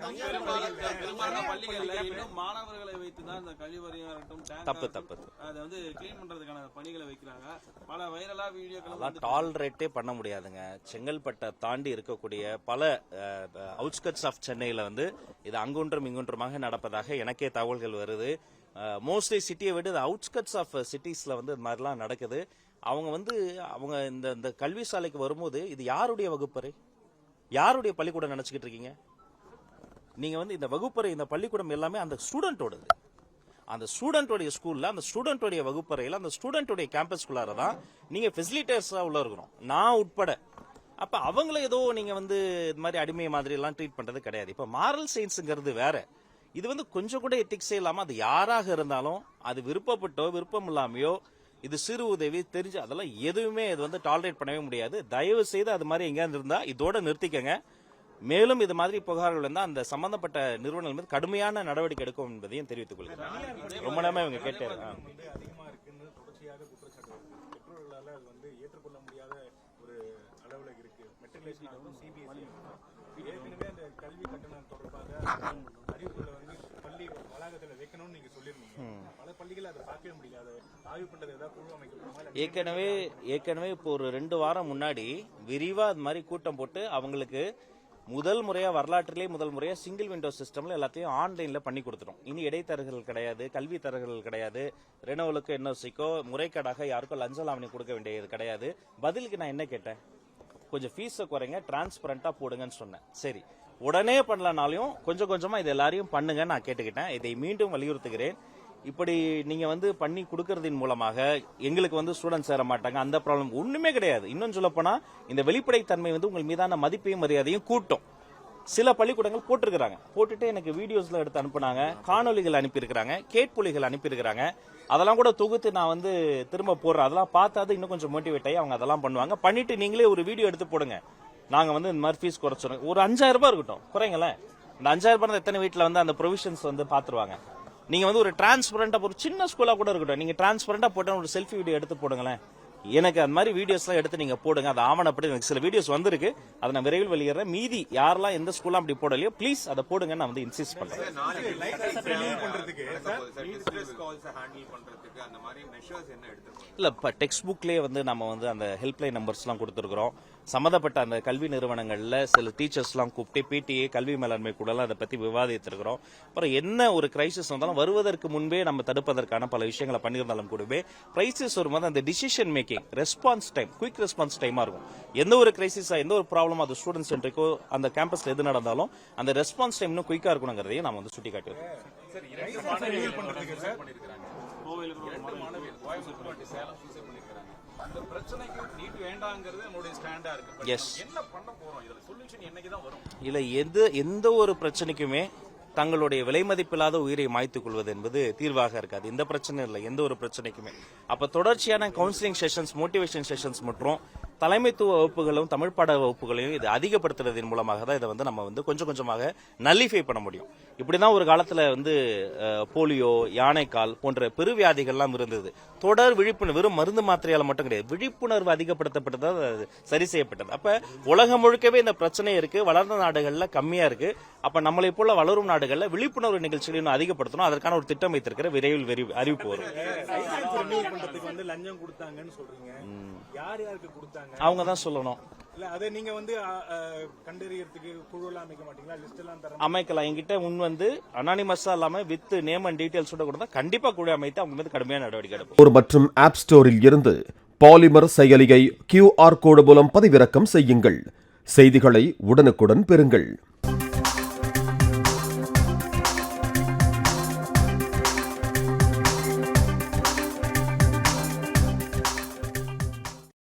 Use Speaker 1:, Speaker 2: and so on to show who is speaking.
Speaker 1: பள்ளிகள்ல இன்னும் மாணவர்களை வைத்துதான் இந்த கழிவறையா இருக்கட்டும் தப்பு அதை வந்து கிளீன் பண்றதுக்கான பணிகளை வைக்கிறாங்க. பல வைரலா வீடியோக்கள்
Speaker 2: டாலரேட்டே பண்ண முடியாதுங்க. செங்கல்பட்டை தாண்டி இருக்கக்கூடிய பல அவுட்ஸ்கட்ஸ் ஆஃப் சென்னையில வந்து இது அங்குன்றும் இங்குன்றுமாக நடப்பதாக எனக்கே தகவல்கள் வருது. மோஸ்ட்லி சிட்டியை விட அவுட்ஸ்கட்ஸ் ஆஃப் சிட்டிஸ்ல வந்து இது மாதிரிலாம் நடக்குது. அவங்க இந்த கல்வி சாலைக்கு வரும்போது இது யாருடைய வகுப்பறை, யாருடைய பள்ளிக்கூடம் நினைச்சுக்கிட்டு இருக்கீங்க நீங்க? வந்து இந்த வகுப்பறை, இந்த பள்ளிக்கூடம் எல்லாமே அந்த ஸ்டூடெண்டோடது. அந்த ஸ்டூடெண்டோடைய ஸ்கூல்ல, அந்த ஸ்டூடெண்டோடைய வகுப்பறையில், அந்த ஸ்டூடெண்டோடைய கேம்பஸ்குள்ளார தான் நீங்க ஃபெசிலிட்டேட்டர்ஸா உள்ள இருக்கணும், நான் உட்பட. அப்ப அவங்கள ஏதோ நீங்க வந்து இது மாதிரி அடிமை மாதிரி எல்லாம் ட்ரீட் பண்றது கிடையாது. இப்ப மாரல் சயின்ஸ்ங்கிறது வேற. இது வந்து கொஞ்சம் கூட எத்திக்ஸே இல்லாம, அது யாராக இருந்தாலும், அது விருப்பப்பட்டோ விருப்பம் இல்லாமையோ, இது சிறு உதவி தெரிஞ்சு அதெல்லாம் எதுவுமே இது வந்து டாலரேட் பண்ணவே முடியாது. தயவு செய்து அது மாதிரி எங்கேயாவது இருந்தா இதோட நிறுத்திக்கங்க. மேலும் இது மாதிரி புகார்கள் இருந்தால் அந்த சம்பந்தப்பட்ட நிறுவனங்கள் மீது கடுமையான நடவடிக்கை எடுக்கும் என்பதையும் தெரிவித்துக் கொள்கிறேன். ரொம்ப நேரமா இவங்க கேட்டாரு.
Speaker 3: கல்வி கட்டணம் தொடர்பாக அறிவுகளை வந்து பள்ளி வளாகத்தில் வைக்கணும்னு நீங்க சொல்லிருந்தீங்க. பல பள்ளிகள் அதை பார்க்கவே முடியாது. ஆய்வு பண்றது ஏதாவது குழு அமைக்கணுமா?
Speaker 2: ஏற்கனவே இப்போ ஒரு 2 வாரம் முன்னாடி விரிவா அது மாதிரி கூட்டம் போட்டு அவங்களுக்கு முதல் முறையா, வரலாற்றிலே முதல் முறையா சிங்கிள் விண்டோ சிஸ்டம்ல எல்லாத்தையும் ஆன்லைன்ல பண்ணி கொடுத்துட்டோம். இனி இடைத்தரகர்கள் கிடையாது, கல்வி தரகர்கள் கிடையாது, ரெனோவலுக்கு என்ஓசிக்கோ முறைகேடாக யாருக்கோ லஞ்ச லாவணி கொடுக்க வேண்டியது கிடையாது. பதிலுக்கு நான் என்ன கேட்டேன், கொஞ்சம் ஃபீஸை குறைங்க, டிரான்ஸ்பரண்டா போடுங்கன்னு சொன்னேன். சரி, உடனே பண்ணலனாலையும் கொஞ்சம் கொஞ்சமா இது எல்லாரையும் பண்ணுங்க நான் கேட்டுக்கிட்டேன். இதை மீண்டும் வலியுறுத்துகிறேன். இப்படி நீங்க வந்து பண்ணி கொடுக்கறதின் மூலமாக எங்களுக்கு வந்து ஸ்டூடெண்ட்ஸ் சேர மாட்டாங்க, அந்த ப்ராப்ளம் ஒண்ணுமே கிடையாது. இன்னும் சொல்ல போனா இந்த வெளிப்படைத்தன்மை வந்து உங்கள் மீதான மதிப்பையும் மரியாதையும் கூட்டும். சில பள்ளிக்கூடங்கள் போட்டிருக்கிறாங்க, போட்டுட்டு எனக்கு வீடியோஸ்ல எடுத்து அனுப்புனாங்க, காணொலிகள் அனுப்பியிருக்கிறாங்க, கேட்பொலிகள் அனுப்பியிருக்கிறாங்க. அதெல்லாம் கூட தொகுத்து நான் வந்து திரும்ப போடுறேன். அதெல்லாம் பார்த்தாது இன்னும் கொஞ்சம் மோட்டிவேட் ஆகி அவங்க அதெல்லாம் பண்ணுவாங்க. பண்ணிட்டு நீங்களே ஒரு வீடியோ எடுத்து போடுங்க, நாங்க வந்து இந்த மாதிரி ஃபீஸ் குறைச்சிடும், ஒரு 5000 ரூபாய் இருக்கட்டும், குறைங்களேன். இந்த 5000 ரூபாய் எத்தனை வீட்டுல வந்து அந்த ப்ரொவிஷன்ஸ் வந்து பாத்துருவாங்க. நீங்க வந்து ஒரு டிரான்ஸ்பரண்டா, ஒரு சின்ன ஸ்கூலா கூட இருக்கட்டும், நீங்க டிரான்ஸ்பரண்டா போட்டு ஒரு செல்ஃபி வீடியோ எடுத்து போடுங்களேன். எனக்கு அந்த மாதிரி வீடியோஸ் எல்லாம் எடுத்து நீங்க போடுங்க. அது ஆவணப்படி எனக்கு சில வீடியோஸ் வந்திருக்கு, அதை நான் விரைவில் வெளியிடுறேன். மீதி யாரெல்லாம் எந்த ஸ்கூல்லாம் அப்படி போடலையோ ப்ளீஸ் அதை போடுங்க, நான் வந்து இன்சிஸ்ட் பண்றேன். இல்ல, இப்ப டெக்ஸ்ட் புக்லயே வந்து நம்ம வந்து அந்த ஹெல்ப்லைன் நம்பர்ஸ் எல்லாம் கொடுத்துருக்கோம். சம்பந்தப்பட்ட அந்த கல்வி நிறுவனங்கள்ல சில டீச்சர்ஸ் எல்லாம் கூப்பிட்டு பிடிஏ கல்வி மேலாண்மை கூட அதை பத்தி விவாதித்திருக்கிறோம். அப்புறம் என்ன ஒரு கிரைசிஸ் வந்தாலும் வருவதற்கு முன்பே நம்ம தடுப்பதற்கான பல விஷயங்களை பண்ணியிருந்தாலும் கூடவே கிரைசிஸ் வரும்போது அந்த decision making, response time, quick response டைமா இருக்கும். எந்த ஒரு கிரைசிஸா, எந்த ஒரு ப்ராப்ளம் அது ஸ்டூடெண்ட் சென்ட்ரிக்கோ அந்த கேம்பஸ்ல எது நடந்தாலும் அந்த ரெஸ்பான்ஸ் டைம் இன்னும் குயிக்கா இருக்கணுங்கிறதையும் நம்ம வந்து சுட்டி காட்டுவோம். இல்ல, எந்த ஒரு பிரச்சனைக்குமே தங்களுடைய விலை மதிப்பில்லாத உயிரை மாய்த்துக் கொள்வது என்பது தீர்வாக இருக்காது. இந்த பிரச்சனை இல்லை, எந்த ஒரு பிரச்சனைக்குமே. அப்ப தொடர்ச்சியான கவுன்சிலிங் செஷன்ஸ், மோட்டிவேஷன் செஷன்ஸ் மற்றும் தலைமைத்துவ வகுப்புகளும் தமிழ் பாட வகுப்புகளையும் இது அதிகப்படுத்துறதன் மூலமாக தான் இதை வந்து நம்ம வந்து கொஞ்சம் கொஞ்சமாக நல்லிஃபை பண்ண முடியும். இப்படிதான் ஒரு காலத்துல வந்து போலியோ, யானைக்கால் போன்ற பெருவியாதிகள்லாம் இருந்தது. தொடர் விழிப்புணர்வு, வெறும் மருந்து மாத்திரையால மட்டும் கிடையாது, விழிப்புணர்வு அதிகப்படுத்தப்பட்டது, சரி செய்யப்பட்டது. அப்ப உலகம் முழுக்கவே இந்த பிரச்சனை இருக்கு, வளர்ந்த நாடுகள்ல கம்மியா இருக்கு. அப்ப நம்மளை போல வளரும் நாடுகள்ல விழிப்புணர்வு நிகழ்ச்சிகளை அதிகப்படுத்தணும். அதற்கான ஒரு திட்டம் வைத்திருக்கிற விரைவில் அறிவிப்பு வரும். அவங்க தான் சொல்லணும். அமைக்கலாம். என்கிட்ட வந்து அனானிமஸா இல்லாம வித் நேம் அண்ட் டீடைல்ஸ் கொடுத்தா கண்டிப்பா குழு அமைத்து அவங்க மீது கடுமையான நடவடிக்கை எடுப்போம்.
Speaker 4: மற்றும் ஆப் ஸ்டோரில் இருந்து பாலிமர் செயலியை QR கோடு மூலம் பதிவிறக்கம் செய்யுங்கள். செய்திகளை உடனுக்குடன் பெறுங்கள்.